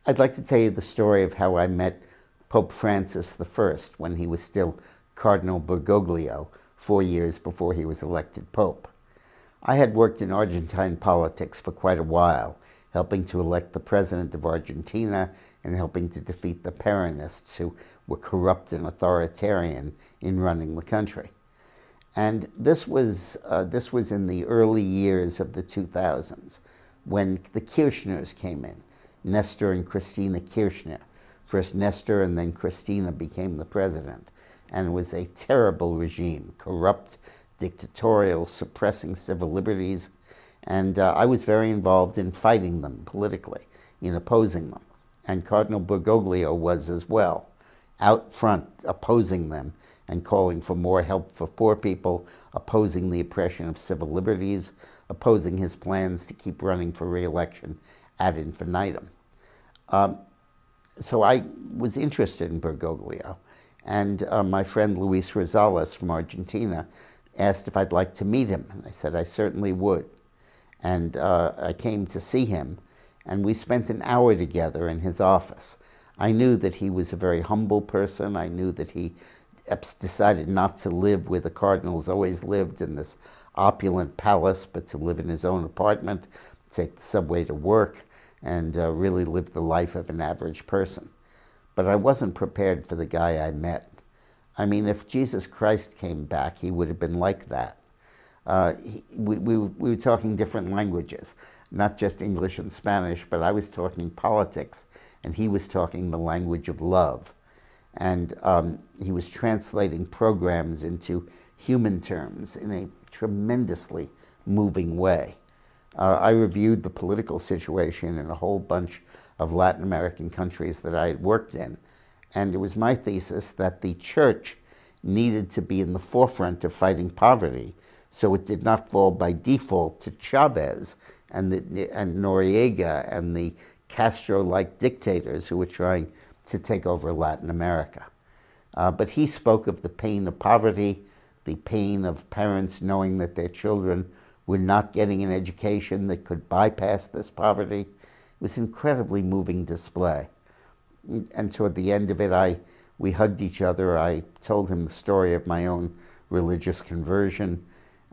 I'd like to tell you the story of how I met Pope Francis I when he was still Cardinal Bergoglio, 4 years before he was elected Pope. I had worked in Argentine politics for quite a while, helping to elect the president of Argentina and helping to defeat the Peronists, who were corrupt and authoritarian in running the country. And this was in the early years of the 2000s, when the Kirchners came in, Nestor and Cristina Kirchner. First Nestor and then Cristina became the president. And it was a terrible regime, corrupt, dictatorial, suppressing civil liberties. And I was very involved in fighting them politically, in opposing them. And Cardinal Bergoglio was as well, out front opposing them and calling for more help for poor people, opposing the oppression of civil liberties, opposing his plans to keep running for re-election ad infinitum. So I was interested in Bergoglio, and my friend Luis Rosales from Argentina asked if I'd like to meet him, and I said I certainly would. And I came to see him, and we spent an hour together in his office. I knew that he was a very humble person. I knew that he decided not to live where the cardinals always lived, in this opulent palace, but to live in his own apartment, take the subway to work, and really live the life of an average person. But I wasn't prepared for the guy I met. I mean, if Jesus Christ came back, he would have been like that. We were talking different languages, not just English and Spanish, but I was talking politics, and he was talking the language of love. And he was translating programs into human terms in a tremendously moving way. I reviewed the political situation in a whole bunch of Latin American countries that I had worked in, and it was my thesis that the church needed to be in the forefront of fighting poverty, so it did not fall by default to Chavez and Noriega and the Castro-like dictators who were trying to take over Latin America. But he spoke of the pain of poverty, the pain of parents knowing that their children were not getting an education that could bypass this poverty. It was an incredibly moving display. And toward the end of it, we hugged each other. I told him the story of my own religious conversion,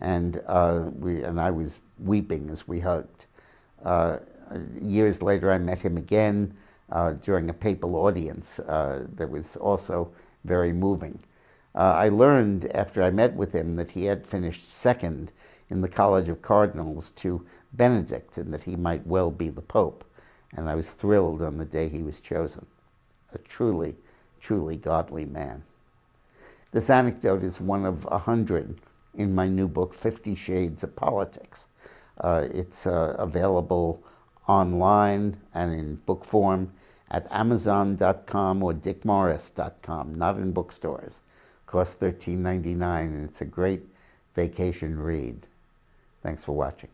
and I was weeping as we hugged. Years later, I met him again during a papal audience that was also very moving. I learned after I met with him that he had finished second in the College of Cardinals to Benedict, and that he might well be the Pope. And I was thrilled on the day he was chosen. A truly, truly godly man. This anecdote is one of 100 in my new book, 50 Shades of Politics. It's available online and in book form at Amazon.com or DickMorris.com, not in bookstores. Costs $13.99, and it's a great vacation read. Thanks for watching.